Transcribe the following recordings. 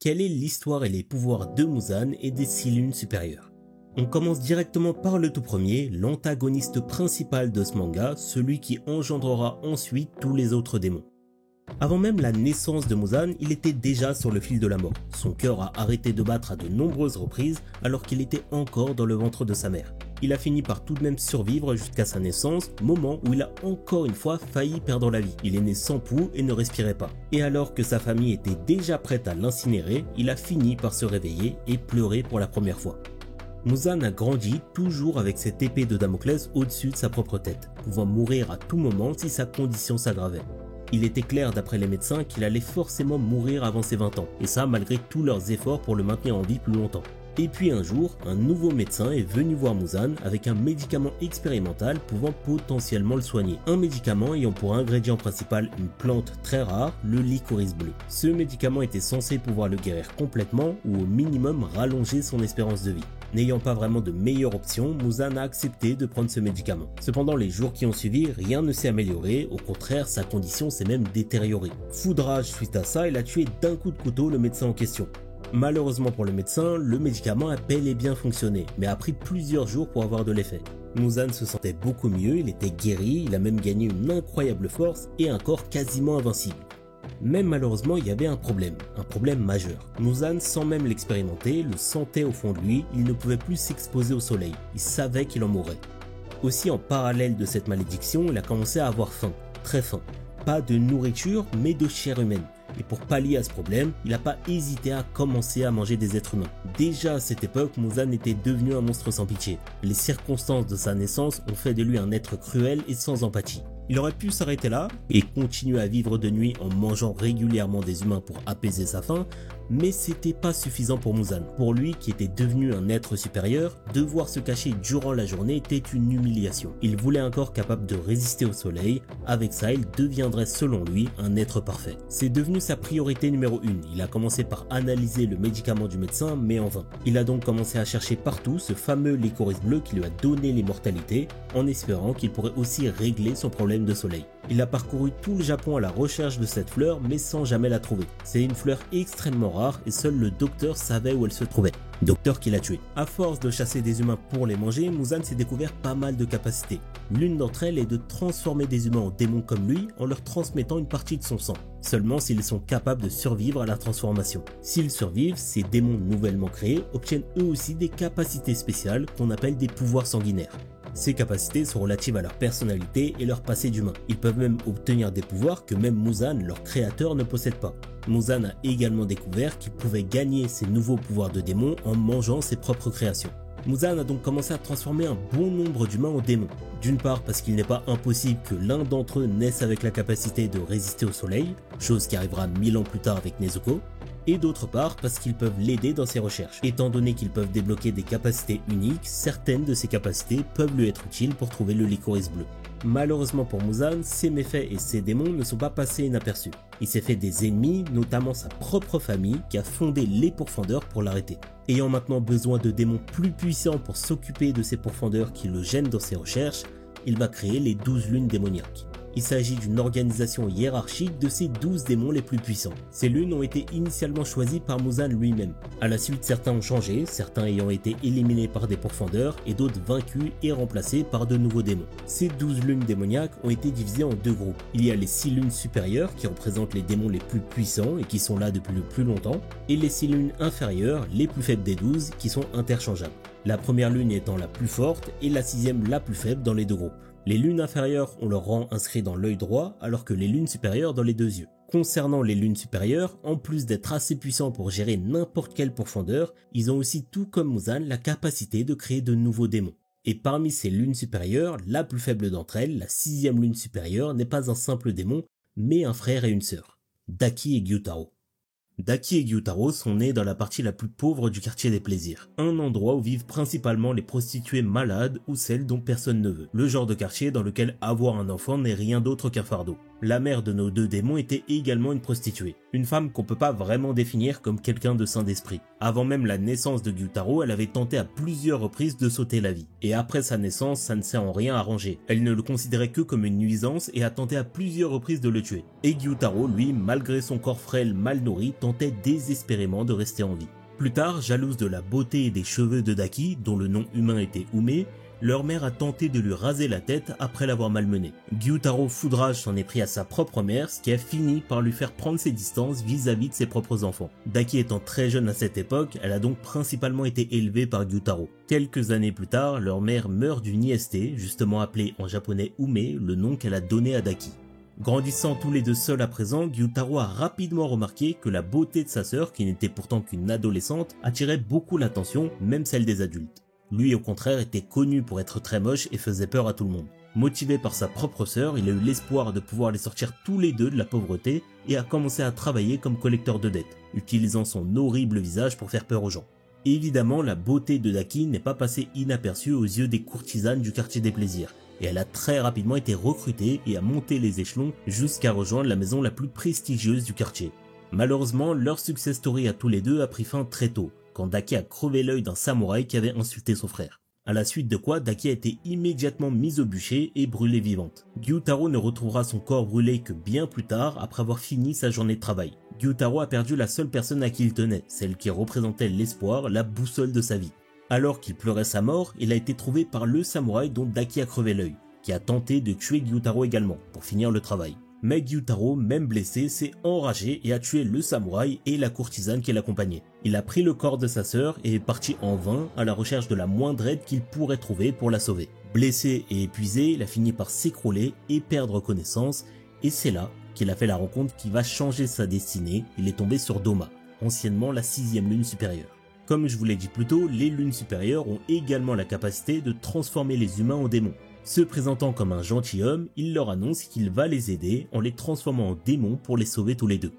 Quelle est l'histoire et les pouvoirs de Muzan et des 6 lunes supérieures? On commence directement par le tout premier, l'antagoniste principal de ce manga, celui qui engendrera ensuite tous les autres démons. Avant même la naissance de Muzan, il était déjà sur le fil de la mort. Son cœur a arrêté de battre à de nombreuses reprises alors qu'il était encore dans le ventre de sa mère. Il a fini par tout de même survivre jusqu'à sa naissance, moment où il a encore une fois failli perdre la vie. Il est né sans pouls et ne respirait pas. Et alors que sa famille était déjà prête à l'incinérer, il a fini par se réveiller et pleurer pour la première fois. Muzan a grandi toujours avec cette épée de Damoclès au-dessus de sa propre tête, pouvant mourir à tout moment si sa condition s'aggravait. Il était clair d'après les médecins qu'il allait forcément mourir avant ses 20 ans, et ça malgré tous leurs efforts pour le maintenir en vie plus longtemps. Et puis un jour, un nouveau médecin est venu voir Muzan avec un médicament expérimental pouvant potentiellement le soigner. Un médicament ayant pour ingrédient principal une plante très rare, le licorice bleu. Ce médicament était censé pouvoir le guérir complètement ou au minimum rallonger son espérance de vie. N'ayant pas vraiment de meilleure option, Muzan a accepté de prendre ce médicament. Cependant, les jours qui ont suivi, rien ne s'est amélioré, au contraire, sa condition s'est même détériorée. Foudrage suite à ça, il a tué d'un coup de couteau le médecin en question. Malheureusement pour le médecin, le médicament a bel et bien fonctionné, mais a pris plusieurs jours pour avoir de l'effet. Muzan se sentait beaucoup mieux, il était guéri, il a même gagné une incroyable force et un corps quasiment invincible. Mais malheureusement, il y avait un problème majeur. Muzan, sans même l'expérimenter, le sentait au fond de lui, il ne pouvait plus s'exposer au soleil, il savait qu'il en mourrait. Aussi, en parallèle de cette malédiction, il a commencé à avoir faim, très faim. Pas de nourriture, mais de chair humaine. Et pour pallier à ce problème, il n'a pas hésité à commencer à manger des êtres humains. Déjà à cette époque, Muzan était devenu un monstre sans pitié. Les circonstances de sa naissance ont fait de lui un être cruel et sans empathie. Il aurait pu s'arrêter là et continuer à vivre de nuit en mangeant régulièrement des humains pour apaiser sa faim, mais c'était pas suffisant pour Muzan. Pour lui, qui était devenu un être supérieur, devoir se cacher durant la journée était une humiliation. Il voulait un corps capable de résister au soleil, avec ça il deviendrait selon lui un être parfait. C'est devenu sa priorité numéro 1, il a commencé par analyser le médicament du médecin, mais en vain. Il a donc commencé à chercher partout ce fameux licorice bleu qui lui a donné l'immortalité, en espérant qu'il pourrait aussi régler son problème de soleil. Il a parcouru tout le Japon à la recherche de cette fleur, mais sans jamais la trouver. C'est une fleur extrêmement rare et seul le docteur savait où elle se trouvait. Docteur qui l'a tué. À force de chasser des humains pour les manger, Muzan s'est découvert pas mal de capacités. L'une d'entre elles est de transformer des humains en démons comme lui en leur transmettant une partie de son sang. Seulement s'ils sont capables de survivre à la transformation. S'ils survivent, ces démons nouvellement créés obtiennent eux aussi des capacités spéciales qu'on appelle des pouvoirs sanguinaires. Ces capacités sont relatives à leur personnalité et leur passé d'humain. Ils peuvent même obtenir des pouvoirs que même Muzan, leur créateur, ne possède pas. Muzan a également découvert qu'il pouvait gagner ces nouveaux pouvoirs de démon en mangeant ses propres créations. Muzan a donc commencé à transformer un bon nombre d'humains en démons. D'une part parce qu'il n'est pas impossible que l'un d'entre eux naisse avec la capacité de résister au soleil, chose qui arrivera 1000 ans plus tard avec Nezuko, et d'autre part parce qu'ils peuvent l'aider dans ses recherches. Étant donné qu'ils peuvent débloquer des capacités uniques, certaines de ces capacités peuvent lui être utiles pour trouver le licorice bleu. Malheureusement pour Muzan, ses méfaits et ses démons ne sont pas passés inaperçus. Il s'est fait des ennemis, notamment sa propre famille, qui a fondé les pourfendeurs pour l'arrêter. Ayant maintenant besoin de démons plus puissants pour s'occuper de ces pourfendeurs qui le gênent dans ses recherches, il va créer les 12 lunes démoniaques. Il s'agit d'une organisation hiérarchique de ces 12 démons les plus puissants. Ces lunes ont été initialement choisies par Muzan lui-même. À la suite, certains ont changé, certains ayant été éliminés par des pourfendeurs et d'autres vaincus et remplacés par de nouveaux démons. Ces 12 lunes démoniaques ont été divisées en deux groupes. Il y a les 6 lunes supérieures qui représentent les démons les plus puissants et qui sont là depuis le plus longtemps, et les 6 lunes inférieures, les plus faibles des 12, qui sont interchangeables. La première lune étant la plus forte et la 6e la plus faible dans les deux groupes. Les lunes inférieures ont leur rang inscrit dans l'œil droit alors que les lunes supérieures dans les deux yeux. Concernant les lunes supérieures, en plus d'être assez puissants pour gérer n'importe quel pourfendeur, ils ont aussi tout comme Muzan la capacité de créer de nouveaux démons. Et parmi ces lunes supérieures, la plus faible d'entre elles, la 6e lune supérieure, n'est pas un simple démon, mais un frère et une sœur, Daki et Gyutaro. Daki et Gyutaro sont nés dans la partie la plus pauvre du quartier des plaisirs, un endroit où vivent principalement les prostituées malades ou celles dont personne ne veut, le genre de quartier dans lequel avoir un enfant n'est rien d'autre qu'un fardeau. La mère de nos deux démons était également une prostituée, une femme qu'on peut pas vraiment définir comme quelqu'un de sain d'esprit. Avant même la naissance de Gyutaro, elle avait tenté à plusieurs reprises de sauter la vie, et après sa naissance, ça ne s'est en rien arrangé. Elle ne le considérait que comme une nuisance et a tenté à plusieurs reprises de le tuer. Et Gyutaro, lui, malgré son corps frêle mal nourri, tentait désespérément de rester en vie. Plus tard, jalouse de la beauté et des cheveux de Daki, dont le nom humain était Ume, leur mère a tenté de lui raser la tête après l'avoir malmenée. Gyutaro foudrage s'en est pris à sa propre mère, ce qui a fini par lui faire prendre ses distances vis-à-vis de ses propres enfants. Daki étant très jeune à cette époque, elle a donc principalement été élevée par Gyutaro. Quelques années plus tard, leur mère meurt d'une IST, justement appelée en japonais Ume, le nom qu'elle a donné à Daki. Grandissant tous les deux seuls à présent, Gyutaro a rapidement remarqué que la beauté de sa sœur, qui n'était pourtant qu'une adolescente, attirait beaucoup l'attention, même celle des adultes. Lui au contraire était connu pour être très moche et faisait peur à tout le monde. Motivé par sa propre sœur, il a eu l'espoir de pouvoir les sortir tous les deux de la pauvreté et a commencé à travailler comme collecteur de dettes, utilisant son horrible visage pour faire peur aux gens. Évidemment, la beauté de Daki n'est pas passée inaperçue aux yeux des courtisanes du quartier des plaisirs, et elle a très rapidement été recrutée et a monté les échelons jusqu'à rejoindre la maison la plus prestigieuse du quartier. Malheureusement, leur success story à tous les deux a pris fin très tôt, quand Daki a crevé l'œil d'un samouraï qui avait insulté son frère. À la suite de quoi, Daki a été immédiatement mise au bûcher et brûlée vivante. Gyutaro ne retrouvera son corps brûlé que bien plus tard, après avoir fini sa journée de travail. Gyutaro a perdu la seule personne à qui il tenait, celle qui représentait l'espoir, la boussole de sa vie. Alors qu'il pleurait sa mort, il a été trouvé par le samouraï dont Daki a crevé l'œil, qui a tenté de tuer Gyutaro également, pour finir le travail. Mais Gyutaro, même blessé, s'est enragé et a tué le samouraï et la courtisane qui l'accompagnait. Il a pris le corps de sa sœur et est parti en vain à la recherche de la moindre aide qu'il pourrait trouver pour la sauver. Blessé et épuisé, il a fini par s'écrouler et perdre connaissance, et c'est là qu'il a fait la rencontre qui va changer sa destinée. Il est tombé sur Doma, anciennement la 6e lune supérieure. Comme je vous l'ai dit plus tôt, les lunes supérieures ont également la capacité de transformer les humains en démons. Se présentant comme un gentilhomme, il leur annonce qu'il va les aider en les transformant en démons pour les sauver tous les deux.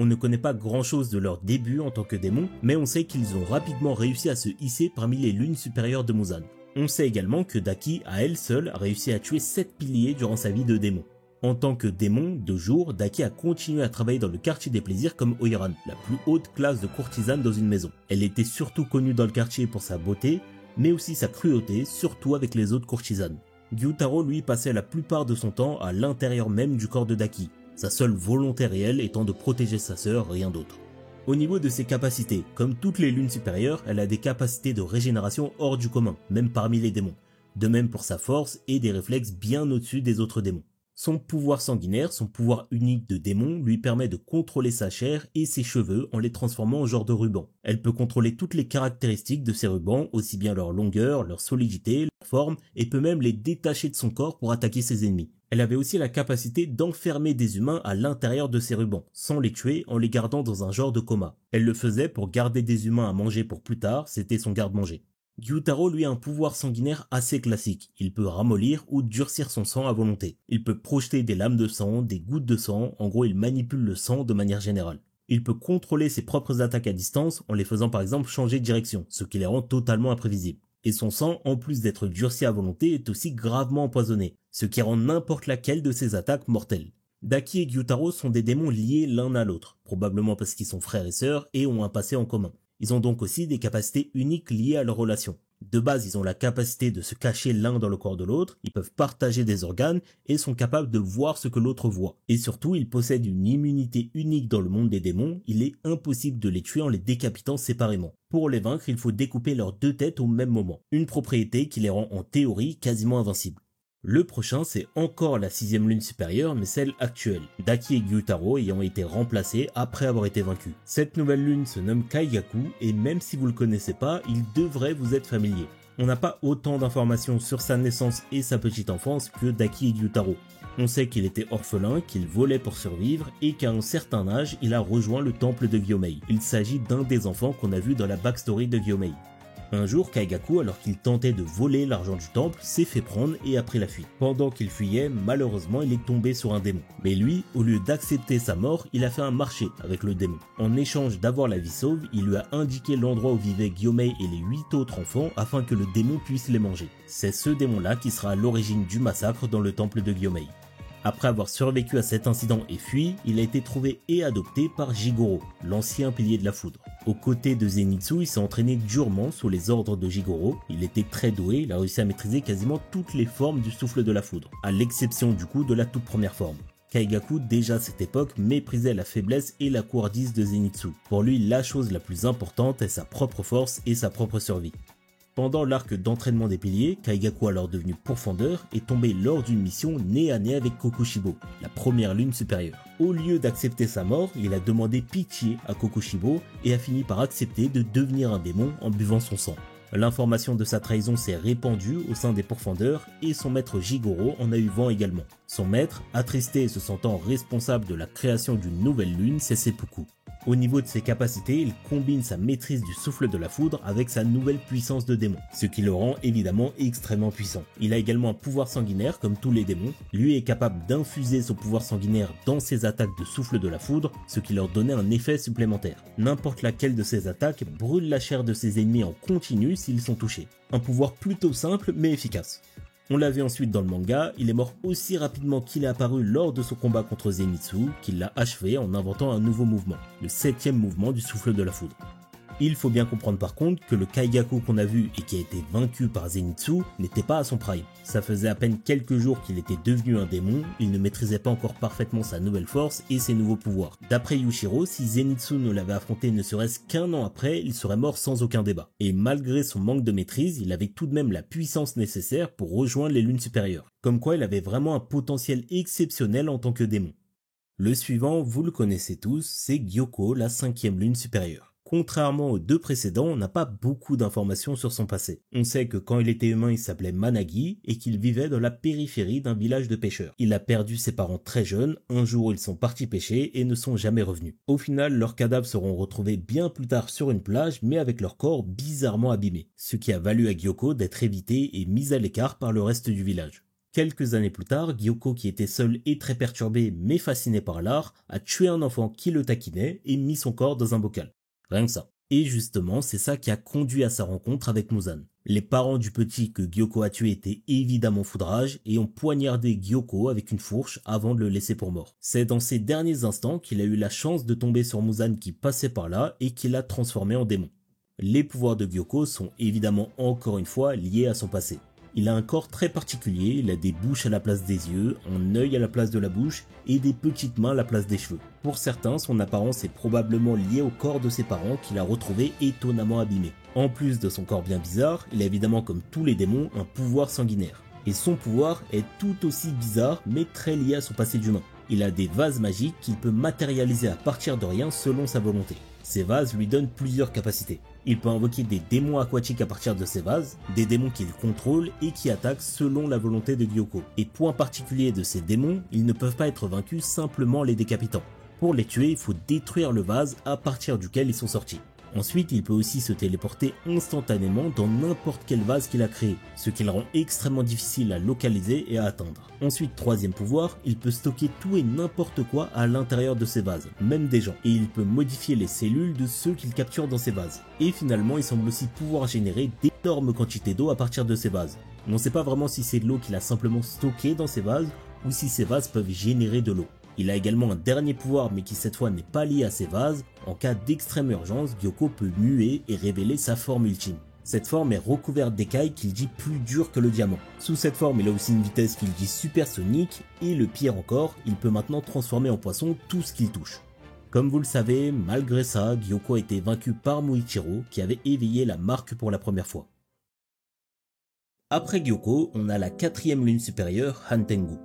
On ne connaît pas grand chose de leur début en tant que démons, mais on sait qu'ils ont rapidement réussi à se hisser parmi les lunes supérieures de Muzan. On sait également que Daki, à elle seule, a réussi à tuer 7 piliers durant sa vie de démon. En tant que démon, de jour, Daki a continué à travailler dans le quartier des plaisirs comme Oiran, la plus haute classe de courtisane dans une maison. Elle était surtout connue dans le quartier pour sa beauté, mais aussi sa cruauté, surtout avec les autres courtisanes. Gyutaro lui passait la plupart de son temps à l'intérieur même du corps de Daki, sa seule volonté réelle étant de protéger sa sœur, rien d'autre. Au niveau de ses capacités, comme toutes les lunes supérieures, elle a des capacités de régénération hors du commun, même parmi les démons. De même pour sa force et des réflexes bien au-dessus des autres démons. Son pouvoir sanguinaire, son pouvoir unique de démon, lui permet de contrôler sa chair et ses cheveux en les transformant en genre de ruban. Elle peut contrôler toutes les caractéristiques de ces rubans, aussi bien leur longueur, leur solidité, leur forme, et peut même les détacher de son corps pour attaquer ses ennemis. Elle avait aussi la capacité d'enfermer des humains à l'intérieur de ses rubans, sans les tuer en les gardant dans un genre de coma. Elle le faisait pour garder des humains à manger pour plus tard, c'était son garde-manger. Gyutaro lui a un pouvoir sanguinaire assez classique, il peut ramollir ou durcir son sang à volonté. Il peut projeter des lames de sang, des gouttes de sang, en gros il manipule le sang de manière générale. Il peut contrôler ses propres attaques à distance en les faisant par exemple changer de direction, ce qui les rend totalement imprévisibles. Et son sang, en plus d'être durci à volonté, est aussi gravement empoisonné, ce qui rend n'importe laquelle de ses attaques mortelles. Daki et Gyutaro sont des démons liés l'un à l'autre, probablement parce qu'ils sont frères et sœurs et ont un passé en commun. Ils ont donc aussi des capacités uniques liées à leur relation. De base, ils ont la capacité de se cacher l'un dans le corps de l'autre, ils peuvent partager des organes et sont capables de voir ce que l'autre voit. Et surtout, ils possèdent une immunité unique dans le monde des démons, il est impossible de les tuer en les décapitant séparément. Pour les vaincre, il faut découper leurs deux têtes au même moment, une propriété qui les rend en théorie quasiment invincibles. Le prochain, c'est encore la 6e lune supérieure, mais celle actuelle, Daki et Gyutaro ayant été remplacés après avoir été vaincus. Cette nouvelle lune se nomme Kaigaku, et même si vous le connaissez pas, il devrait vous être familier. On n'a pas autant d'informations sur sa naissance et sa petite enfance que Daki et Gyutaro. On sait qu'il était orphelin, qu'il volait pour survivre, et qu'à un certain âge, il a rejoint le temple de Gyomei. Il s'agit d'un des enfants qu'on a vu dans la backstory de Gyomei. Un jour, Kaigaku, alors qu'il tentait de voler l'argent du temple, s'est fait prendre et a pris la fuite. Pendant qu'il fuyait, malheureusement, il est tombé sur un démon. Mais lui, au lieu d'accepter sa mort, il a fait un marché avec le démon. En échange d'avoir la vie sauve, il lui a indiqué l'endroit où vivaient Gyomei et les 8 autres enfants afin que le démon puisse les manger. C'est ce démon-là qui sera à l'origine du massacre dans le temple de Gyomei. Après avoir survécu à cet incident et fui, il a été trouvé et adopté par Jigoro, l'ancien pilier de la foudre. Aux côtés de Zenitsu, il s'est entraîné durement sous les ordres de Jigoro. Il était très doué, il a réussi à maîtriser quasiment toutes les formes du souffle de la foudre, à l'exception du coup de la toute première forme. Kaigaku, déjà à cette époque, méprisait la faiblesse et la couardise de Zenitsu. Pour lui, la chose la plus importante est sa propre force et sa propre survie. Pendant l'arc d'entraînement des piliers, Kaigaku, alors devenu pourfendeur, est tombé lors d'une mission nez à nez avec Kokushibo, la première lune supérieure. Au lieu d'accepter sa mort, il a demandé pitié à Kokushibo et a fini par accepter de devenir un démon en buvant son sang. L'information de sa trahison s'est répandue au sein des pourfendeurs et son maître Jigoro en a eu vent également. Son maître, attristé et se sentant responsable de la création d'une nouvelle lune, c'est Seppuku. Au niveau de ses capacités, il combine sa maîtrise du souffle de la foudre avec sa nouvelle puissance de démon, ce qui le rend évidemment extrêmement puissant. Il a également un pouvoir sanguinaire comme tous les démons, lui est capable d'infuser son pouvoir sanguinaire dans ses attaques de souffle de la foudre, ce qui leur donnait un effet supplémentaire. N'importe laquelle de ses attaques brûle la chair de ses ennemis en continu s'ils sont touchés. Un pouvoir plutôt simple mais efficace. On l'a vu ensuite dans le manga, il est mort aussi rapidement qu'il est apparu lors de son combat contre Zenitsu, qu'il l'a achevé en inventant un nouveau mouvement, le 7e mouvement du souffle de la foudre. Il faut bien comprendre par contre que le Kaigaku qu'on a vu et qui a été vaincu par Zenitsu n'était pas à son prime. Ça faisait à peine quelques jours qu'il était devenu un démon, il ne maîtrisait pas encore parfaitement sa nouvelle force et ses nouveaux pouvoirs. D'après Yushiro, si Zenitsu ne l'avait affronté ne serait-ce qu'un an après, il serait mort sans aucun débat. Et malgré son manque de maîtrise, il avait tout de même la puissance nécessaire pour rejoindre les lunes supérieures. Comme quoi il avait vraiment un potentiel exceptionnel en tant que démon. Le suivant, vous le connaissez tous, c'est Gyoko, la 5e lune supérieure. Contrairement aux deux précédents, on n'a pas beaucoup d'informations sur son passé. On sait que quand il était humain, il s'appelait Managi et qu'il vivait dans la périphérie d'un village de pêcheurs. Il a perdu ses parents très jeunes, un jour ils sont partis pêcher et ne sont jamais revenus. Au final, leurs cadavres seront retrouvés bien plus tard sur une plage, mais avec leur corps bizarrement abîmés, ce qui a valu à Gyoko d'être évité et mis à l'écart par le reste du village. Quelques années plus tard, Gyoko, qui était seul et très perturbé mais fasciné par l'art, a tué un enfant qui le taquinait et mis son corps dans un bocal. Rien que ça. Et justement, c'est ça qui a conduit à sa rencontre avec Muzan. Les parents du petit que Gyoko a tué étaient évidemment foudrages et ont poignardé Gyoko avec une fourche avant de le laisser pour mort. C'est dans ces derniers instants qu'il a eu la chance de tomber sur Muzan qui passait par là et qui l'a transformé en démon. Les pouvoirs de Gyoko sont évidemment encore une fois liés à son passé. Il a un corps très particulier, il a des bouches à la place des yeux, un œil à la place de la bouche et des petites mains à la place des cheveux. Pour certains, son apparence est probablement liée au corps de ses parents qu'il a retrouvé étonnamment abîmé. En plus de son corps bien bizarre, il a évidemment comme tous les démons un pouvoir sanguinaire. Et son pouvoir est tout aussi bizarre mais très lié à son passé d'humain. Il a des vases magiques qu'il peut matérialiser à partir de rien selon sa volonté. Ces vases lui donnent plusieurs capacités. Il peut invoquer des démons aquatiques à partir de ces vases, des démons qu'il contrôle et qui attaquent selon la volonté de Gyoko. Et point particulier de ces démons, ils ne peuvent pas être vaincus simplement en les décapitant. Pour les tuer, il faut détruire le vase à partir duquel ils sont sortis. Ensuite, il peut aussi se téléporter instantanément dans n'importe quel vase qu'il a créé, ce qui le rend extrêmement difficile à localiser et à atteindre. Ensuite, troisième pouvoir, il peut stocker tout et n'importe quoi à l'intérieur de ses vases, même des gens, et il peut modifier les cellules de ceux qu'il capture dans ses vases. Et finalement, il semble aussi pouvoir générer d'énormes quantités d'eau à partir de ses vases. On ne sait pas vraiment si c'est de l'eau qu'il a simplement stockée dans ses vases, ou si ces vases peuvent générer de l'eau. Il a également un dernier pouvoir mais qui cette fois n'est pas lié à ses vases. En cas d'extrême urgence, Gyoko peut muer et révéler sa forme ultime. Cette forme est recouverte d'écailles qu'il dit plus dures que le diamant. Sous cette forme, il a aussi une vitesse qu'il dit supersonique et le pire encore, il peut maintenant transformer en poisson tout ce qu'il touche. Comme vous le savez, malgré ça, Gyoko a été vaincu par Muichiro qui avait éveillé la marque pour la première fois. Après Gyoko, on a la 4e lune supérieure, Hantengu.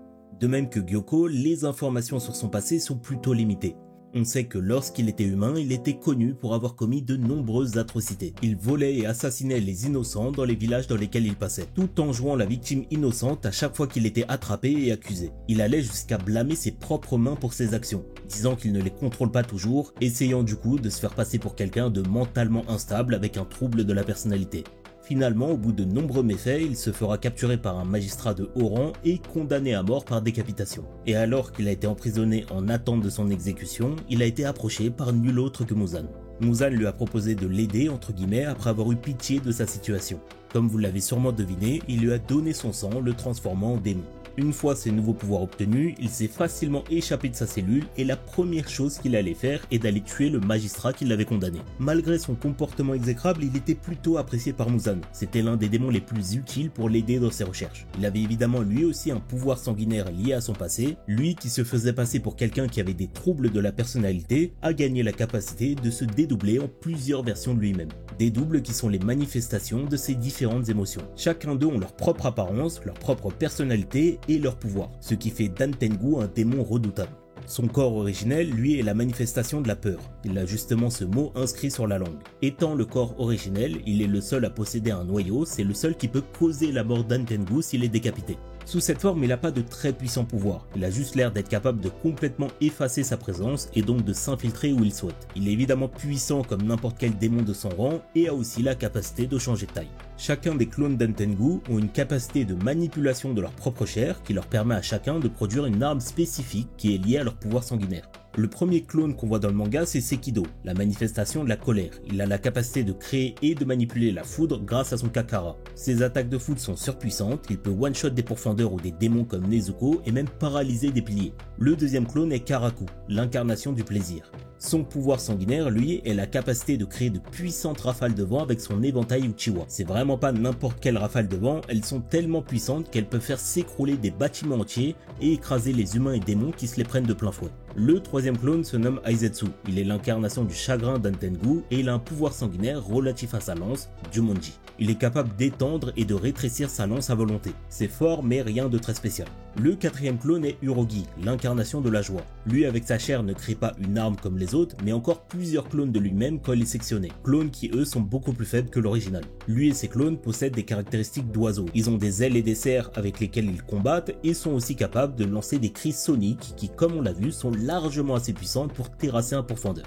De même que Gyoko, les informations sur son passé sont plutôt limitées. On sait que lorsqu'il était humain, il était connu pour avoir commis de nombreuses atrocités. Il volait et assassinait les innocents dans les villages dans lesquels il passait, tout en jouant la victime innocente à chaque fois qu'il était attrapé et accusé. Il allait jusqu'à blâmer ses propres mains pour ses actions, disant qu'il ne les contrôle pas toujours, essayant du coup de se faire passer pour quelqu'un de mentalement instable avec un trouble de la personnalité. Finalement, au bout de nombreux méfaits, il se fera capturer par un magistrat de haut rang et condamné à mort par décapitation. Et alors qu'il a été emprisonné en attente de son exécution, il a été approché par nul autre que Muzan. Muzan lui a proposé de l'aider entre guillemets après avoir eu pitié de sa situation. Comme vous l'avez sûrement deviné, il lui a donné son sang, le transformant en démon. Une fois ses nouveaux pouvoirs obtenus, il s'est facilement échappé de sa cellule et la première chose qu'il allait faire est d'aller tuer le magistrat qui l'avait condamné. Malgré son comportement exécrable, il était plutôt apprécié par Muzan. C'était l'un des démons les plus utiles pour l'aider dans ses recherches. Il avait évidemment lui aussi un pouvoir sanguinaire lié à son passé. Lui qui se faisait passer pour quelqu'un qui avait des troubles de la personnalité a gagné la capacité de se dédoubler en plusieurs versions de lui-même. Des doubles qui sont les manifestations de ses différentes émotions. Chacun d'eux ont leur propre apparence, leur propre personnalité et leur pouvoir, ce qui fait Dan Tengu un démon redoutable. Son corps originel, lui, est la manifestation de la peur. Il a justement ce mot inscrit sur la langue. Étant le corps originel, il est le seul à posséder un noyau, c'est le seul qui peut causer la mort d'Dan Tengu s'il est décapité. Sous cette forme, il n'a pas de très puissant pouvoir. Il a juste l'air d'être capable de complètement effacer sa présence et donc de s'infiltrer où il souhaite. Il est évidemment puissant comme n'importe quel démon de son rang et a aussi la capacité de changer de taille. Chacun des clones d'Dan Tengu ont une capacité de manipulation de leur propre chair qui leur permet à chacun de produire une arme spécifique qui est liée à leur pouvoir sanguinaire. Le premier clone qu'on voit dans le manga, c'est Sekido, la manifestation de la colère. Il a la capacité de créer et de manipuler la foudre grâce à son Kakara. Ses attaques de foudre sont surpuissantes, il peut one-shot des pourfendeurs ou des démons comme Nezuko et même paralyser des piliers. Le deuxième clone est Karaku, l'incarnation du plaisir. Son pouvoir sanguinaire, lui, est la capacité de créer de puissantes rafales de vent avec son éventail Uchiwa. C'est vraiment pas n'importe quelle rafale de vent, elles sont tellement puissantes qu'elles peuvent faire s'écrouler des bâtiments entiers et écraser les humains et démons qui se les prennent de plein fouet. Le troisième clone se nomme Aizetsu, il est l'incarnation du chagrin d'Dan Tengu et il a un pouvoir sanguinaire relatif à sa lance, Jumonji. Il est capable d'étendre et de rétrécir sa lance à volonté. C'est fort mais rien de très spécial. Le quatrième clone est Urogi, l'incarnation de la joie. Lui avec sa chair ne crée pas une arme comme les autres, mais encore plusieurs clones de lui-même quand il est sectionné. Clones qui eux sont beaucoup plus faibles que l'original. Lui et ses clones possèdent des caractéristiques d'oiseaux. Ils ont des ailes et des serres avec lesquelles ils combattent et sont aussi capables de lancer des cris soniques qui, comme on l'a vu, sont largement assez puissantes pour terrasser un pourfendeur.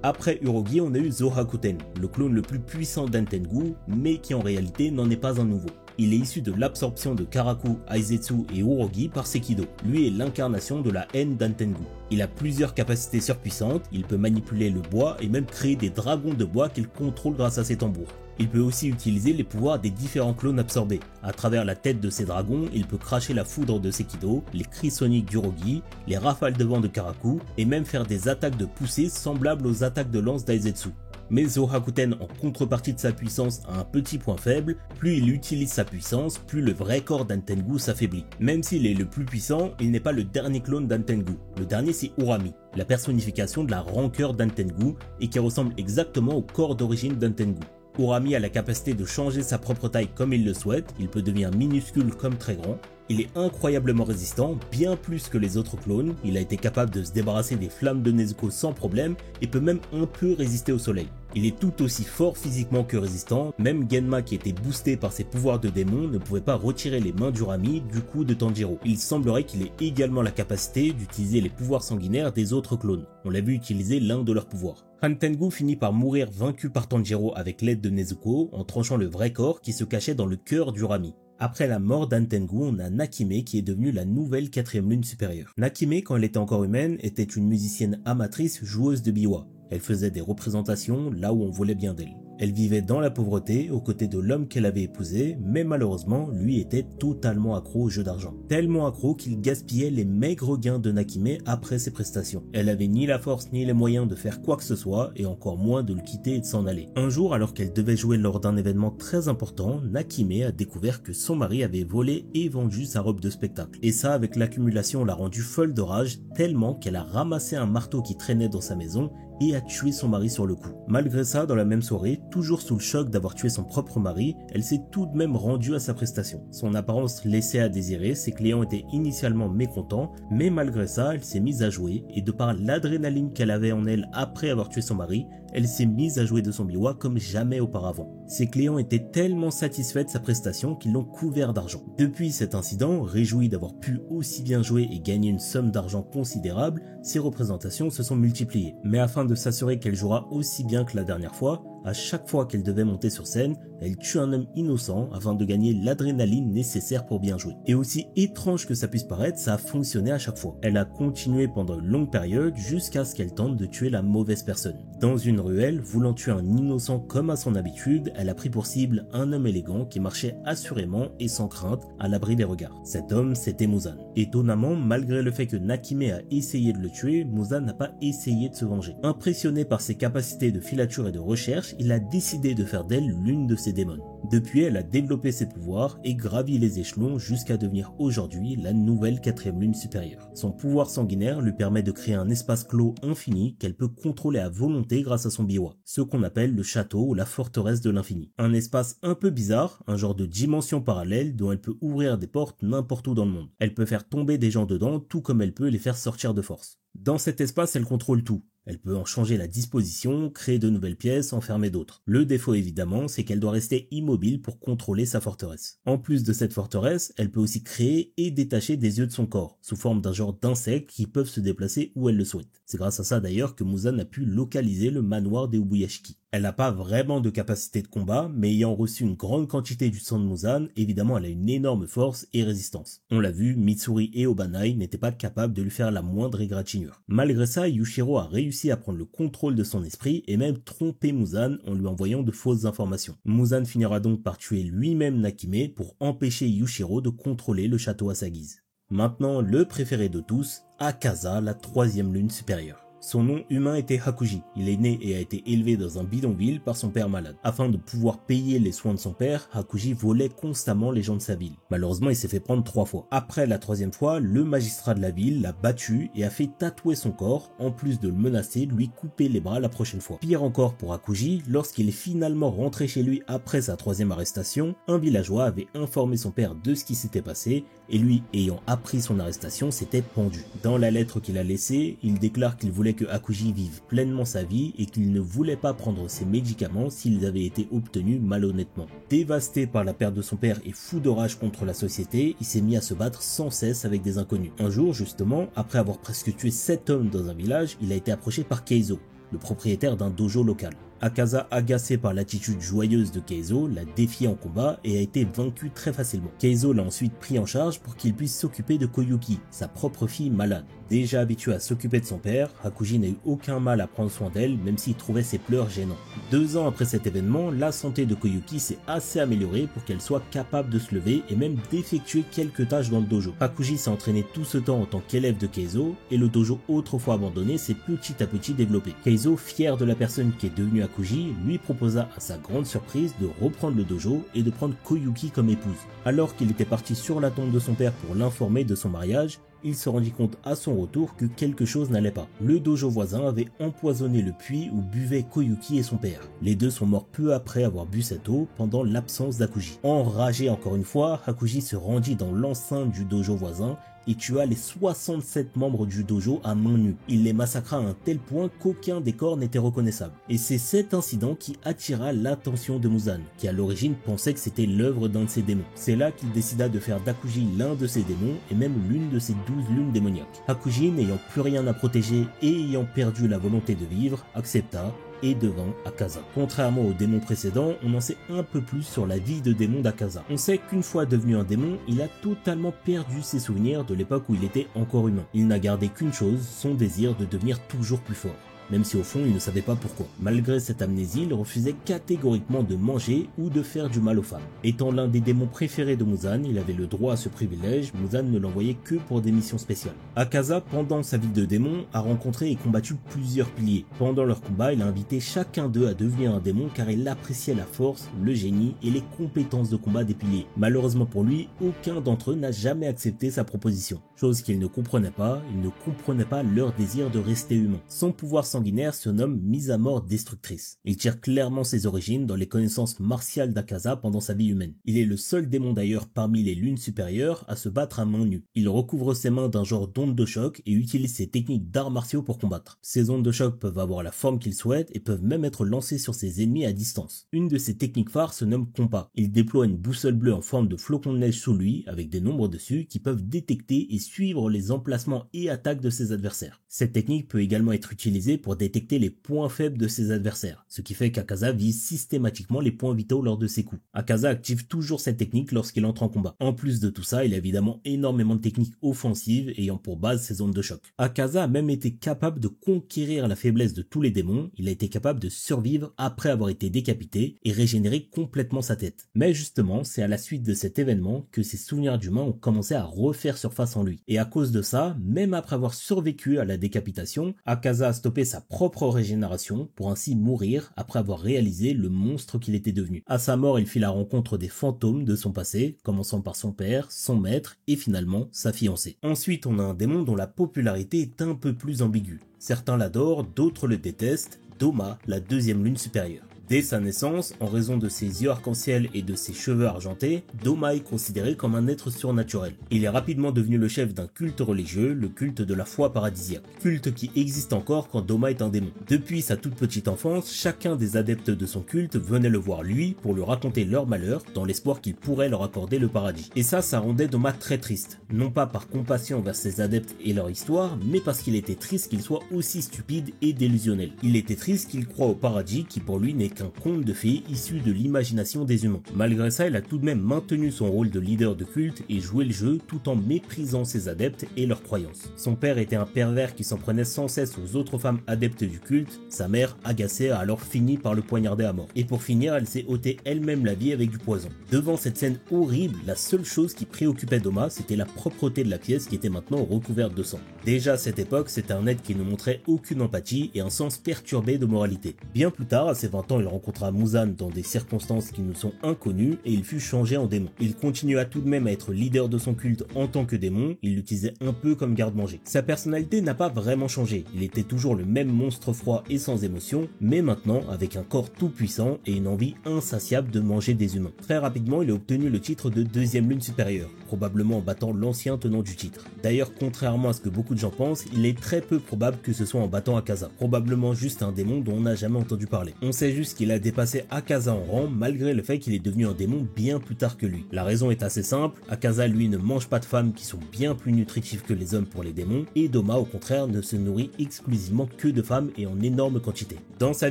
Après Urogi, on a eu Zohakuten, le clone le plus puissant d'Dan Tengu, mais qui en réalité n'en est pas un nouveau. Il est issu de l'absorption de Karaku, Aizetsu et Urogi par Sekido. Lui est l'incarnation de la haine d'Dan Tengu. Il a plusieurs capacités surpuissantes, il peut manipuler le bois et même créer des dragons de bois qu'il contrôle grâce à ses tambours. Il peut aussi utiliser les pouvoirs des différents clones absorbés. À travers la tête de ces dragons, il peut cracher la foudre de Sekido, les cris soniques d'Urogi, les rafales de vent de Karaku, et même faire des attaques de poussée semblables aux attaques de lance d'Aizetsu. Mais Zohakuten, en contrepartie de sa puissance, a un petit point faible. Plus il utilise sa puissance, plus le vrai corps d'Dan Tengu s'affaiblit. Même s'il est le plus puissant, il n'est pas le dernier clone d'Dan Tengu. Le dernier, c'est Urami, la personnification de la rancœur d'Dan Tengu et qui ressemble exactement au corps d'origine d'Dan Tengu. Urami a la capacité de changer sa propre taille comme il le souhaite, il peut devenir minuscule comme très grand. Il est incroyablement résistant, bien plus que les autres clones, il a été capable de se débarrasser des flammes de Nezuko sans problème et peut même un peu résister au soleil. Il est tout aussi fort physiquement que résistant, même Genma qui était boosté par ses pouvoirs de démon ne pouvait pas retirer les mains d'Urami du coup de Tanjiro. Il semblerait qu'il ait également la capacité d'utiliser les pouvoirs sanguinaires des autres clones. On l'a vu utiliser l'un de leurs pouvoirs. Han Tengu finit par mourir vaincu par Tanjiro avec l'aide de Nezuko en tranchant le vrai corps qui se cachait dans le cœur d'Urami. Après la mort d'Han Tengu, on a Nakime qui est devenue la nouvelle 4ème lune supérieure. Nakime, quand elle était encore humaine, était une musicienne amatrice joueuse de biwa. Elle faisait des représentations là où on voulait bien d'elle. Elle vivait dans la pauvreté aux côtés de l'homme qu'elle avait épousé, mais malheureusement, lui était totalement accro au jeu d'argent. Tellement accro qu'il gaspillait les maigres gains de Nakime après ses prestations. Elle avait ni la force ni les moyens de faire quoi que ce soit, et encore moins de le quitter et de s'en aller. Un jour, alors qu'elle devait jouer lors d'un événement très important, Nakime a découvert que son mari avait volé et vendu sa robe de spectacle. Et ça, avec l'accumulation, l'a rendue folle de rage, tellement qu'elle a ramassé un marteau qui traînait dans sa maison et a tué son mari sur le coup. Malgré ça, dans la même soirée, toujours sous le choc d'avoir tué son propre mari, elle s'est tout de même rendue à sa prestation. Son apparence laissait à désirer, ses clients étaient initialement mécontents, mais malgré ça, elle s'est mise à jouer, et de par l'adrénaline qu'elle avait en elle après avoir tué son mari, elle s'est mise à jouer de son biwa comme jamais auparavant. Ses clients étaient tellement satisfaits de sa prestation qu'ils l'ont couvert d'argent. Depuis cet incident, réjoui d'avoir pu aussi bien jouer et gagner une somme d'argent considérable, ses représentations se sont multipliées. Mais afin de s'assurer qu'elle jouera aussi bien que la dernière fois, À chaque fois qu'elle devait monter sur scène, elle tue un homme innocent afin de gagner l'adrénaline nécessaire pour bien jouer. Et aussi étrange que ça puisse paraître, ça a fonctionné à chaque fois. Elle a continué pendant une longue période jusqu'à ce qu'elle tente de tuer la mauvaise personne. Dans une ruelle, voulant tuer un innocent comme à son habitude, elle a pris pour cible un homme élégant qui marchait assurément et sans crainte à l'abri des regards. Cet homme, c'était Muzan. Étonnamment, malgré le fait que Nakime a essayé de le tuer, Muzan n'a pas essayé de se venger. Impressionné par ses capacités de filature et de recherche, il a décidé de faire d'elle l'une de ses démons. Depuis, elle a développé ses pouvoirs et gravi les échelons jusqu'à devenir aujourd'hui la nouvelle 4e lune supérieure. Son pouvoir sanguinaire lui permet de créer un espace clos infini qu'elle peut contrôler à volonté grâce à son biwa, ce qu'on appelle le château ou la forteresse de l'infini. Un espace un peu bizarre, un genre de dimension parallèle dont elle peut ouvrir des portes n'importe où dans le monde. Elle peut faire tomber des gens dedans tout comme elle peut les faire sortir de force. Dans cet espace, elle contrôle tout. Elle peut en changer la disposition, créer de nouvelles pièces, en fermer d'autres. Le défaut évidemment, c'est qu'elle doit rester immobile pour contrôler sa forteresse. En plus de cette forteresse, elle peut aussi créer et détacher des yeux de son corps, sous forme d'un genre d'insectes qui peuvent se déplacer où elle le souhaite. C'est grâce à ça d'ailleurs que Muzan a pu localiser le manoir des Ubuyashiki. Elle n'a pas vraiment de capacité de combat, mais ayant reçu une grande quantité du sang de Muzan, évidemment elle a une énorme force et résistance. On l'a vu, Mitsuri et Obanai n'étaient pas capables de lui faire la moindre égratignure. Malgré ça, Yushiro a réussi à prendre le contrôle de son esprit et même tromper Muzan en lui envoyant de fausses informations. Muzan finira donc par tuer lui-même Nakime pour empêcher Yushiro de contrôler le château à sa guise. Maintenant, le préféré de tous, Akaza, la 3e lune supérieure. Son nom humain était Hakuji. Il est né et a été élevé dans un bidonville par son père malade. Afin de pouvoir payer les soins de son père, Hakuji volait constamment les gens de sa ville. Malheureusement, il s'est fait prendre 3 fois. Après la 3e fois, le magistrat de la ville l'a battu et a fait tatouer son corps, en plus de le menacer de lui couper les bras la prochaine fois. Pire encore pour Hakuji, lorsqu'il est finalement rentré chez lui après sa 3e arrestation, un villageois avait informé son père de ce qui s'était passé et lui, ayant appris son arrestation, s'était pendu. Dans la lettre qu'il a laissée, il déclare qu'il voulait que Hakuji vive pleinement sa vie et qu'il ne voulait pas prendre ses médicaments s'ils avaient été obtenus malhonnêtement. Dévasté par la perte de son père et fou de rage contre la société, il s'est mis à se battre sans cesse avec des inconnus. Un jour, justement, après avoir presque tué 7 hommes dans un village, il a été approché par Keizo, le propriétaire d'un dojo local. Akaza, agacé par l'attitude joyeuse de Keizo, l'a défié en combat et a été vaincu très facilement. Keizo l'a ensuite pris en charge pour qu'il puisse s'occuper de Koyuki, sa propre fille malade. Déjà habitué à s'occuper de son père, Hakuji n'a eu aucun mal à prendre soin d'elle, même s'il trouvait ses pleurs gênants. 2 ans après cet événement, la santé de Koyuki s'est assez améliorée pour qu'elle soit capable de se lever et même d'effectuer quelques tâches dans le dojo. Hakuji s'est entraîné tout ce temps en tant qu'élève de Keizo, et le dojo autrefois abandonné s'est petit à petit développé. Keizo, fier de la personne qui est devenue Hakuji, lui proposa à sa grande surprise de reprendre le dojo et de prendre Koyuki comme épouse. Alors qu'il était parti sur la tombe de son père pour l'informer de son mariage, il se rendit compte à son retour que quelque chose n'allait pas. Le dojo voisin avait empoisonné le puits où buvaient Koyuki et son père. Les deux sont morts peu après avoir bu cette eau pendant l'absence d'Hakuji. Enragé encore une fois, Hakuji se rendit dans l'enceinte du dojo voisin et tua les 67 membres du dojo à main nue. Il les massacra à un tel point qu'aucun des corps n'était reconnaissable. Et c'est cet incident qui attira l'attention de Muzan, qui à l'origine pensait que c'était l'œuvre d'un de ses démons. C'est là qu'il décida de faire d'Hakuji l'un de ses démons et même l'une de ses 12 lunes démoniaques. Hakuji, n'ayant plus rien à protéger et ayant perdu la volonté de vivre, accepta et devint Akaza. Contrairement aux démons précédents, on en sait un peu plus sur la vie de démon d'Akaza. On sait qu'une fois devenu un démon, il a totalement perdu ses souvenirs de l'époque où il était encore humain. Il n'a gardé qu'une chose, son désir de devenir toujours plus fort. Même si au fond il ne savait pas pourquoi. Malgré cette amnésie, il refusait catégoriquement de manger ou de faire du mal aux femmes. Étant l'un des démons préférés de Muzan, il avait le droit à ce privilège, Muzan ne l'envoyait que pour des missions spéciales. Akaza, pendant sa vie de démon, a rencontré et combattu plusieurs piliers. Pendant leur combat, il a invité chacun d'eux à devenir un démon car il appréciait la force, le génie et les compétences de combat des piliers. Malheureusement pour lui, aucun d'entre eux n'a jamais accepté sa proposition. Chose qu'il ne comprenait pas, il ne comprenait pas leur désir de rester humain. Son pouvoir sanguinaire se nomme mise à mort destructrice. Il tire clairement ses origines dans les connaissances martiales d'Akaza pendant sa vie humaine. Il est le seul démon d'ailleurs parmi les lunes supérieures à se battre à main nue. Il recouvre ses mains d'un genre d'onde de choc et utilise ses techniques d'arts martiaux pour combattre. Ces ondes de choc peuvent avoir la forme qu'il souhaite et peuvent même être lancées sur ses ennemis à distance. Une de ses techniques phares se nomme compas. Il déploie une boussole bleue en forme de flocon de neige sous lui avec des nombres dessus qui peuvent détecter et suivre les emplacements et attaques de ses adversaires. Cette technique peut également être utilisée pour détecter les points faibles de ses adversaires, ce qui fait qu'Akaza vise systématiquement les points vitaux lors de ses coups. Akaza active toujours cette technique lorsqu'il entre en combat. En plus de tout ça, il a évidemment énormément de techniques offensives ayant pour base ses zones de choc. Akaza a même été capable de conquérir la faiblesse de tous les démons, il a été capable de survivre après avoir été décapité et régénérer complètement sa tête. Mais justement, c'est à la suite de cet événement que ses souvenirs d'humain ont commencé à refaire surface en lui. Et à cause de ça, même après avoir survécu à la décapitation, Akaza a stoppé sa propre régénération pour ainsi mourir après avoir réalisé le monstre qu'il était devenu. À sa mort, il fit la rencontre des fantômes de son passé, commençant par son père, son maître et finalement sa fiancée. Ensuite, on a un démon dont la popularité est un peu plus ambiguë. Certains l'adorent, d'autres le détestent, Doma, la deuxième lune supérieure. Dès sa naissance, en raison de ses yeux arc-en-ciel et de ses cheveux argentés, Doma est considéré comme un être surnaturel. Il est rapidement devenu le chef d'un culte religieux, le culte de la foi paradisiaque. Culte qui existe encore quand Doma est un démon. Depuis sa toute petite enfance, chacun des adeptes de son culte venait le voir lui pour lui raconter leur malheur, dans l'espoir qu'il pourrait leur accorder le paradis. Et ça rendait Doma très triste. Non pas par compassion envers ses adeptes et leur histoire, mais parce qu'il était triste qu'il soit aussi stupide et délusionnel. Il était triste qu'il croie au paradis qui pour lui n'est qu'un conte de fées issu de l'imagination des humains. Malgré ça, il a tout de même maintenu son rôle de leader de culte et joué le jeu tout en méprisant ses adeptes et leurs croyances. Son père était un pervers qui s'en prenait sans cesse aux autres femmes adeptes du culte. Sa mère, agacée, a alors fini par le poignarder à mort. Et pour finir, elle s'est ôté elle-même la vie avec du poison. Devant cette scène horrible, la seule chose qui préoccupait Doma, c'était la propreté de la pièce qui était maintenant recouverte de sang. Déjà à cette époque, c'était un être qui ne montrait aucune empathie et un sens perturbé de moralité. Bien plus tard, à ses 20 ans, il rencontra Muzan dans des circonstances qui nous sont inconnues et il fut changé en démon. Il continua tout de même à être leader de son culte en tant que démon, il l'utilisait un peu comme garde-manger. Sa personnalité n'a pas vraiment changé, il était toujours le même monstre froid et sans émotion, mais maintenant avec un corps tout puissant et une envie insatiable de manger des humains. Très rapidement, il a obtenu le titre de deuxième lune supérieure, probablement en battant l'ancien tenant du titre. D'ailleurs, contrairement à ce que beaucoup de gens pensent, il est très peu probable que ce soit en battant Akaza, probablement juste un démon dont on n'a jamais entendu parler. On sait juste qu'il a dépassé Akaza en rang malgré le fait qu'il est devenu un démon bien plus tard que lui. La raison est assez simple, Akaza lui ne mange pas de femmes qui sont bien plus nutritives que les hommes pour les démons, et Doma au contraire ne se nourrit exclusivement que de femmes et en énorme quantité. Dans sa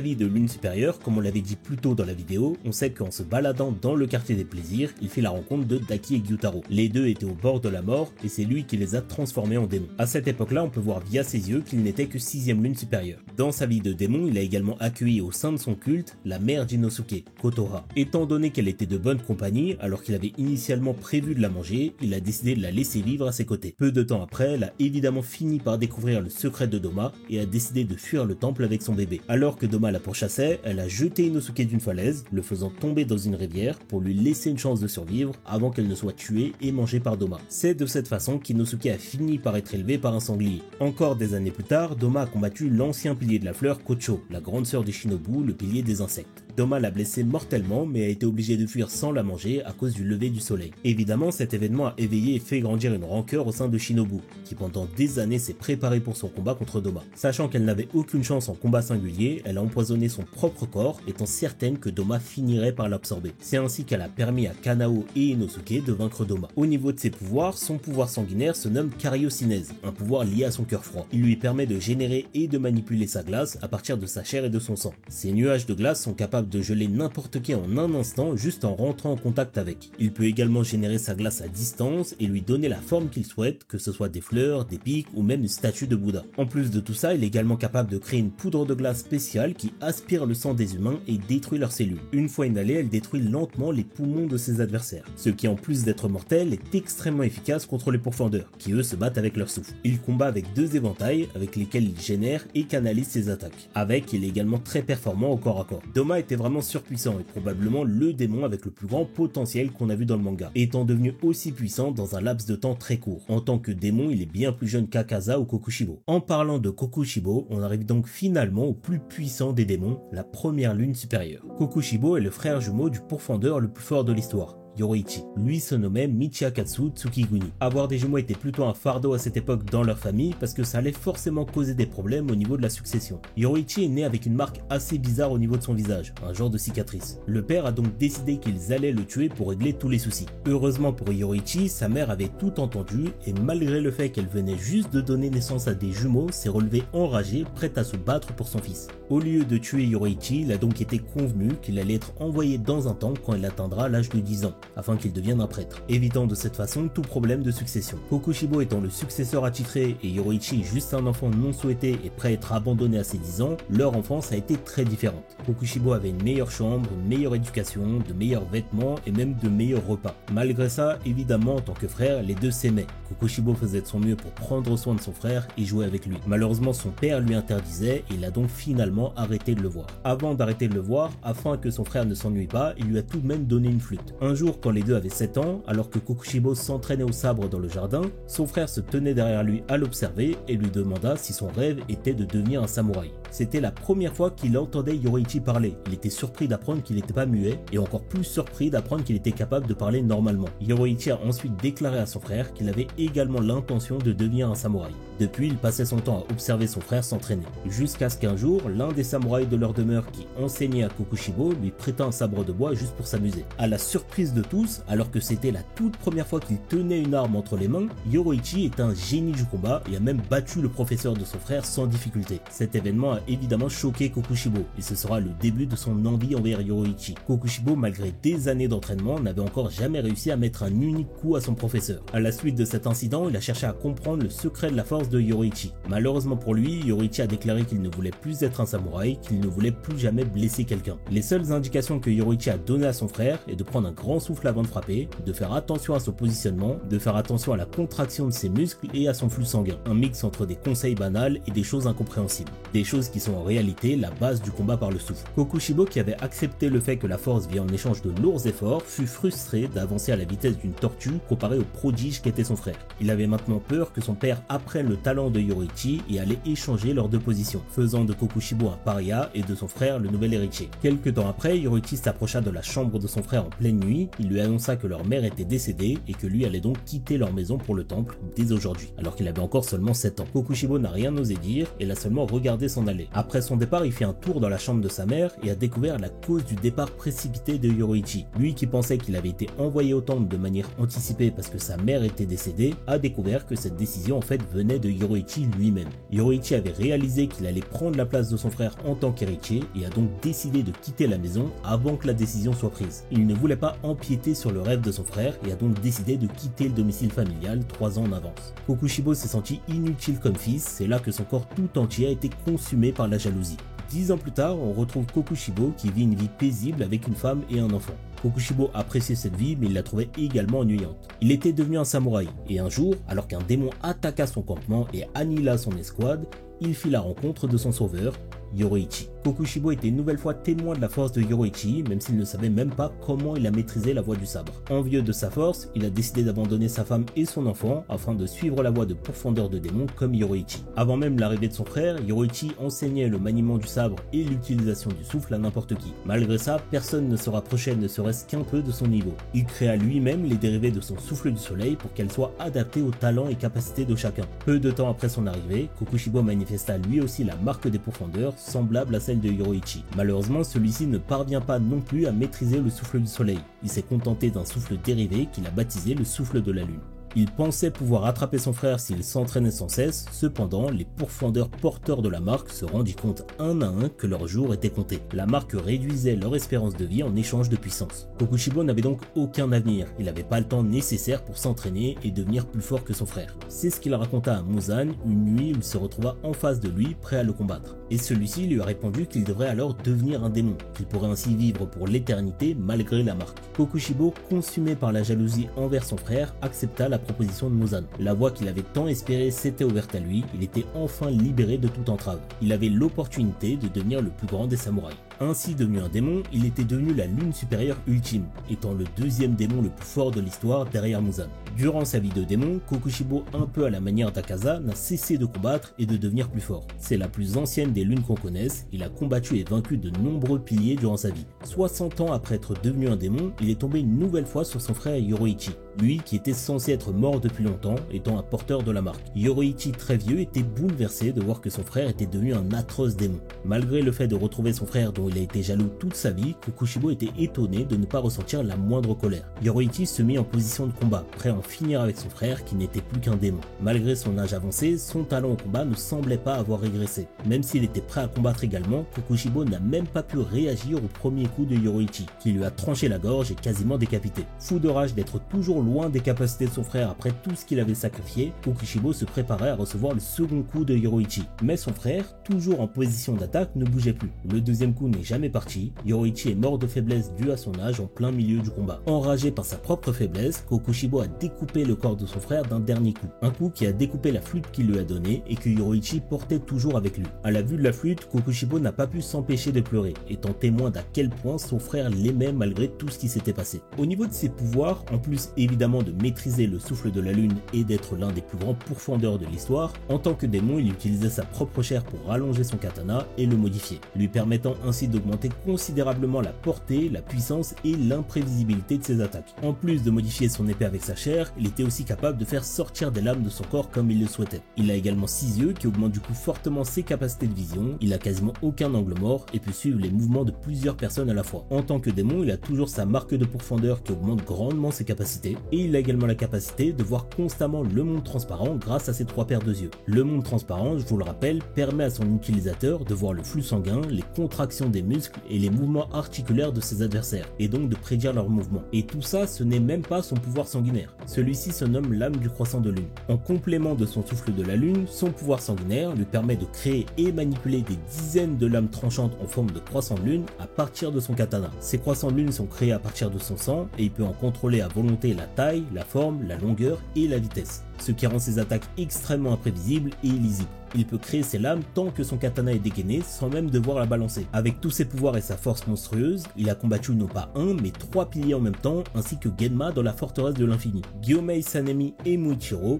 vie de lune supérieure, comme on l'avait dit plus tôt dans la vidéo, on sait qu'en se baladant dans le quartier des plaisirs, il fit la rencontre de Daki et Gyutaro. Les deux étaient au bord de la mort et c'est lui qui les a transformés en démons. À cette époque-là, on peut voir via ses yeux qu'il n'était que 6ème lune supérieure. Dans sa vie de démon, il a également accueilli au sein de son culte la mère d'Inosuke, Kotora. Étant donné qu'elle était de bonne compagnie, alors qu'il avait initialement prévu de la manger, il a décidé de la laisser vivre à ses côtés. Peu de temps après, elle a évidemment fini par découvrir le secret de Doma et a décidé de fuir le temple avec son bébé. Alors que Doma la pourchassait, elle a jeté Inosuke d'une falaise, le faisant tomber dans une rivière pour lui laisser une chance de survivre avant qu'elle ne soit tuée et mangée par Doma. C'est de cette façon qu'Inosuke a fini par être élevé par un sanglier. Encore des années plus tard, Doma a combattu l'ancien pilier de la fleur Kocho, la grande sœur des Shinobu, le pilier des insectes. Doma l'a blessée mortellement mais a été obligé de fuir sans la manger à cause du lever du soleil. Évidemment, cet événement a éveillé et fait grandir une rancœur au sein de Shinobu, qui pendant des années s'est préparée pour son combat contre Doma. Sachant qu'elle n'avait aucune chance en combat singulier, elle a empoisonné son propre corps, étant certaine que Doma finirait par l'absorber. C'est ainsi qu'elle a permis à Kanao et Inosuke de vaincre Doma. Au niveau de ses pouvoirs, son pouvoir sanguinaire se nomme Karyocinèse, un pouvoir lié à son cœur froid. Il lui permet de générer et de manipuler sa glace à partir de sa chair et de son sang. Ces nuages de glace sont capables de geler n'importe qui en un instant juste en rentrant en contact avec. Il peut également générer sa glace à distance et lui donner la forme qu'il souhaite, que ce soit des fleurs, des pics ou même une statue de Bouddha. En plus de tout ça, il est également capable de créer une poudre de glace spéciale qui aspire le sang des humains et détruit leurs cellules. Une fois inhalée, elle détruit lentement les poumons de ses adversaires, ce qui en plus d'être mortel est extrêmement efficace contre les pourfendeurs, qui eux se battent avec leur souffle. Il combat avec deux éventails avec lesquels il génère et canalise ses attaques. Avec, il est également très performant au corps à corps. Doma était vraiment surpuissant et probablement le démon avec le plus grand potentiel qu'on a vu dans le manga, étant devenu aussi puissant dans un laps de temps très court. En tant que démon, il est bien plus jeune qu'Akaza ou Kokushibo. En parlant de Kokushibo, on arrive donc finalement au plus puissant des démons, la première lune supérieure. Kokushibo est le frère jumeau du pourfendeur le plus fort de l'histoire. Yoroichi. Lui se nommait Michiakatsu Tsukiguni. Avoir des jumeaux était plutôt un fardeau à cette époque dans leur famille parce que ça allait forcément causer des problèmes au niveau de la succession. Yoroichi est né avec une marque assez bizarre au niveau de son visage, un genre de cicatrice. Le père a donc décidé qu'ils allaient le tuer pour régler tous les soucis. Heureusement pour Yoroichi, sa mère avait tout entendu et malgré le fait qu'elle venait juste de donner naissance à des jumeaux, s'est relevée enragée, prête à se battre pour son fils. Au lieu de tuer Yoroichi, il a donc été convenu qu'il allait être envoyé dans un temple quand il atteindra l'âge de 10 ans, afin qu'il devienne un prêtre, évitant de cette façon tout problème de succession. Kokushibo étant le successeur attitré et Yoroichi juste un enfant non souhaité et prêt à être abandonné à ses 10 ans, leur enfance a été très différente. Kokushibo avait une meilleure chambre, une meilleure éducation, de meilleurs vêtements et même de meilleurs repas. Malgré ça, évidemment en tant que frère, les deux s'aimaient. Kokushibo faisait de son mieux pour prendre soin de son frère et jouer avec lui. Malheureusement son père lui interdisait et il a donc finalement arrêté de le voir. Avant d'arrêter de le voir, afin que son frère ne s'ennuie pas, il lui a tout de même donné une flûte. Un jour quand les deux avaient 7 ans, alors que Kokushibo s'entraînait au sabre dans le jardin, son frère se tenait derrière lui à l'observer et lui demanda si son rêve était de devenir un samouraï. C'était la première fois qu'il entendait Yoroichi parler. Il était surpris d'apprendre qu'il n'était pas muet et encore plus surpris d'apprendre qu'il était capable de parler normalement. Yoroichi a ensuite déclaré à son frère qu'il avait également l'intention de devenir un samouraï. Depuis, il passait son temps à observer son frère s'entraîner. Jusqu'à ce qu'un jour, l'un des samouraïs de leur demeure qui enseignait à Kokushibo lui prêta un sabre de bois juste pour s'amuser. À la surprise de tous, alors que c'était la toute première fois qu'il tenait une arme entre les mains, Yoroichi est un génie du combat et a même battu le professeur de son frère sans difficulté. Cet événement a évidemment choqué Kokushibo et ce sera le début de son envie envers Yoroichi. Kokushibo, malgré des années d'entraînement, n'avait encore jamais réussi à mettre un unique coup à son professeur. À la suite de cet incident, il a cherché à comprendre le secret de la force de Yoroichi. Malheureusement pour lui, Yoroichi a déclaré qu'il ne voulait plus être un samouraï, qu'il ne voulait plus jamais blesser quelqu'un. Les seules indications que Yoroichi a données à son frère est de prendre un grand souffle avant de frapper, de faire attention à son positionnement, de faire attention à la contraction de ses muscles et à son flux sanguin. Un mix entre des conseils banals et des choses incompréhensibles. Des choses qui sont en réalité la base du combat par le souffle. Kokushibo, qui avait accepté le fait que la force vient en échange de lourds efforts, fut frustré d'avancer à la vitesse d'une tortue comparé au prodige qu'était son frère. Il avait maintenant peur que son père apprenne le talent de Yoroichi et allait échanger leurs deux positions, faisant de Kokushibo un paria et de son frère le nouvel héritier. Quelque temps après, Yoroichi s'approcha de la chambre de son frère en pleine nuit, il lui annonça que leur mère était décédée et que lui allait donc quitter leur maison pour le temple dès aujourd'hui, alors qu'il avait encore seulement 7 ans. Kokushibo n'a rien osé dire et l'a seulement regardé s'en aller. Après son départ, il fit un tour dans la chambre de sa mère et a découvert la cause du départ précipité de Yoroichi. Lui qui pensait qu'il avait été envoyé au temple de manière anticipée parce que sa mère était décédée, a découvert que cette décision en fait venait de Yoroichi lui-même. Yoroichi avait réalisé qu'il allait prendre la place de son frère en tant qu'héritier et a donc décidé de quitter la maison avant que la décision soit prise. Il ne voulait pas empiéter sur le rêve de son frère et a donc décidé de quitter le domicile familial 3 ans en avance. Kokushibo s'est senti inutile comme fils, c'est là que son corps tout entier a été consumé par la jalousie. 10 ans plus tard, on retrouve Kokushibo qui vit une vie paisible avec une femme et un enfant. Kokushibo appréciait cette vie mais il la trouvait également ennuyante. Il était devenu un samouraï et un jour, alors qu'un démon attaqua son campement et annihila son escouade, il fit la rencontre de son sauveur, Yoroichi. Kokushibo était une nouvelle fois témoin de la force de Yoroichi, même s'il ne savait même pas comment il a maîtrisé la voie du sabre. Envieux de sa force, il a décidé d'abandonner sa femme et son enfant afin de suivre la voie de pourfendeur de démons comme Yoroichi. Avant même l'arrivée de son frère, Yoroichi enseignait le maniement du sabre et l'utilisation du souffle à n'importe qui. Malgré ça, personne ne se rapprochait ne serait-ce qu'un peu de son niveau. Il créa lui-même les dérivés de son souffle du soleil pour qu'elles soient adaptées aux talents et capacités de chacun. Peu de temps après son arrivée, Kokushibo manifesta lui aussi la marque des pourfendeurs semblable à celle de Yoroichi. Malheureusement, celui-ci ne parvient pas non plus à maîtriser le souffle du soleil. Il s'est contenté d'un souffle dérivé qu'il a baptisé le souffle de la lune. Il pensait pouvoir attraper son frère s'il s'entraînait sans cesse, cependant les pourfendeurs porteurs de la marque se rendirent compte un à un que leur jour était compté. La marque réduisait leur espérance de vie en échange de puissance. Kokushibo n'avait donc aucun avenir, il n'avait pas le temps nécessaire pour s'entraîner et devenir plus fort que son frère. C'est ce qu'il raconta à Muzan une nuit où il se retrouva en face de lui prêt à le combattre. Et celui-ci lui a répondu qu'il devrait alors devenir un démon, qu'il pourrait ainsi vivre pour l'éternité malgré la marque. Kokushibo, consumé par la jalousie envers son frère, accepta la proposition de Muzan. La voie qu'il avait tant espérée s'était ouverte à lui, il était enfin libéré de toute entrave. Il avait l'opportunité de devenir le plus grand des samouraïs. Ainsi devenu un démon, il était devenu la lune supérieure ultime, étant le deuxième démon le plus fort de l'histoire derrière Muzan. Durant sa vie de démon, Kokushibo, un peu à la manière d'Akaza, n'a cessé de combattre et de devenir plus fort. C'est la plus ancienne des lunes qu'on connaisse, il a combattu et vaincu de nombreux piliers durant sa vie. 60 ans après être devenu un démon, il est tombé une nouvelle fois sur son frère Yoroichi, lui qui était censé être mort depuis longtemps, étant un porteur de la marque. Yoroichi, très vieux, était bouleversé de voir que son frère était devenu un atroce démon. Malgré le fait de retrouver son frère dont il a été jaloux toute sa vie, Kokushibo était étonné de ne pas ressentir la moindre colère. Yoroichi se mit en position de combat, prêt à en finir avec son frère qui n'était plus qu'un démon. Malgré son âge avancé, son talent au combat ne semblait pas avoir régressé. Même s'il était prêt à combattre également, Kokushibo n'a même pas pu réagir au premier coup de Yoroichi, qui lui a tranché la gorge et quasiment décapité. Fou de rage d'être toujours loin des capacités de son frère après tout ce qu'il avait sacrifié, Kokushibo se préparait à recevoir le second coup de Yoroichi. Mais son frère, toujours en position d'attaque, ne bougeait plus. Le deuxième coup n'est jamais parti, Yoroichi est mort de faiblesse due à son âge en plein milieu du combat. Enragé par sa propre faiblesse, Kokushibo a découpé le corps de son frère d'un dernier coup. Un coup qui a découpé la flûte qu'il lui a donnée et que Yoroichi portait toujours avec lui. À la vue de la flûte, Kokushibo n'a pas pu s'empêcher de pleurer, étant témoin d'à quel point son frère l'aimait malgré tout ce qui s'était passé. Au niveau de ses pouvoirs, en plus évidemment de maîtriser le souffle de la lune et d'être l'un des plus grands pourfendeurs de l'histoire, en tant que démon, il utilisait sa propre chair pour rallonger son katana et le modifier, lui permettant ainsi d'augmenter considérablement la portée, la puissance et l'imprévisibilité de ses attaques. En plus de modifier son épée avec sa chair, il était aussi capable de faire sortir des lames de son corps comme il le souhaitait. Il a également 6 yeux qui augmentent du coup fortement ses capacités de vision, il a quasiment aucun angle mort et peut suivre les mouvements de plusieurs personnes à la fois. En tant que démon, il a toujours sa marque de pourfendeur qui augmente grandement ses capacités, et il a également la capacité de voir constamment le monde transparent grâce à ses 3 paires de yeux. Le monde transparent, je vous le rappelle, permet à son utilisateur de voir le flux sanguin, les contractions des muscles et les mouvements articulaires de ses adversaires, et donc de prédire leurs mouvements. Et tout ça, ce n'est même pas son pouvoir sanguinaire. Celui-ci se nomme l'âme du croissant de lune. En complément de son souffle de la lune, son pouvoir sanguinaire lui permet de créer et manipuler des dizaines de lames tranchantes en forme de croissant de lune à partir de son katana. Ces croissants de lune sont créés à partir de son sang et il peut en contrôler à volonté la taille, la forme, la longueur et la vitesse, ce qui rend ses attaques extrêmement imprévisibles et illisibles. Il peut créer ses lames tant que son katana est dégainé sans même devoir la balancer. Avec tous ses pouvoirs et sa force monstrueuse, il a combattu non pas un mais 3 piliers en même temps ainsi que Genma dans la forteresse de l'infini. Gyomei, Sanemi et Muichiro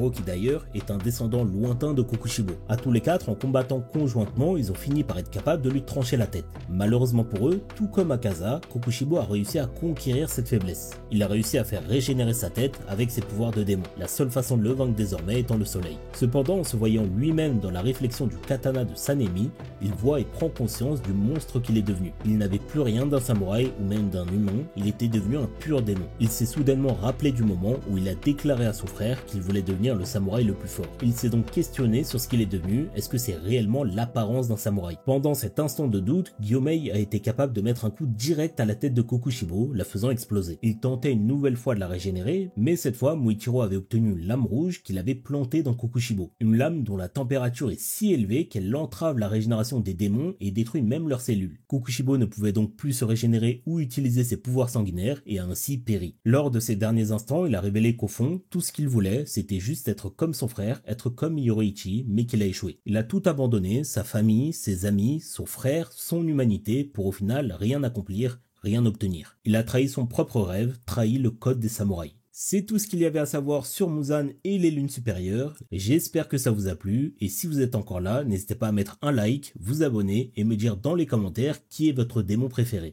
qui d'ailleurs est un descendant lointain de Kokushibo. À tous les 4, en combattant conjointement, ils ont fini par être capables de lui trancher la tête. Malheureusement pour eux, tout comme Akaza, Kokushibo a réussi à conquérir cette faiblesse. Il a réussi à faire régénérer sa tête avec ses pouvoirs de démon, la seule façon de le vaincre désormais étant le soleil. Cependant, en se voyant lui-même dans la réflexion du katana de Sanemi, il voit et prend conscience du monstre qu'il est devenu. Il n'avait plus rien d'un samouraï ou même d'un humain, il était devenu un pur démon. Il s'est soudainement rappelé du moment où il a déclaré à son frère qu'il voulait devenir le samouraï le plus fort. Il s'est donc questionné sur ce qu'il est devenu, est-ce que c'est réellement l'apparence d'un samouraï? Pendant cet instant de doute, Gyomei a été capable de mettre un coup direct à la tête de Kokushibo, la faisant exploser. Il tentait une nouvelle fois de la régénérer, mais cette fois Muichiro avait obtenu une lame rouge qu'il avait plantée dans Kokushibo. Une lame dont la température est si élevée qu'elle entrave la régénération des démons et détruit même leurs cellules. Kokushibo ne pouvait donc plus se régénérer ou utiliser ses pouvoirs sanguinaires et a ainsi péri. Lors de ces derniers instants, il a révélé qu'au fond, tout ce qu'il voulait, c'était juste être comme son frère, être comme Yoroichi, mais qu'il a échoué. Il a tout abandonné, sa famille, ses amis, son frère, son humanité, pour au final rien accomplir, rien obtenir. Il a trahi son propre rêve, trahi le code des samouraïs. C'est tout ce qu'il y avait à savoir sur Muzan et les lunes supérieures. J'espère que ça vous a plu et si vous êtes encore là, n'hésitez pas à mettre un like, vous abonner et me dire dans les commentaires qui est votre démon préféré.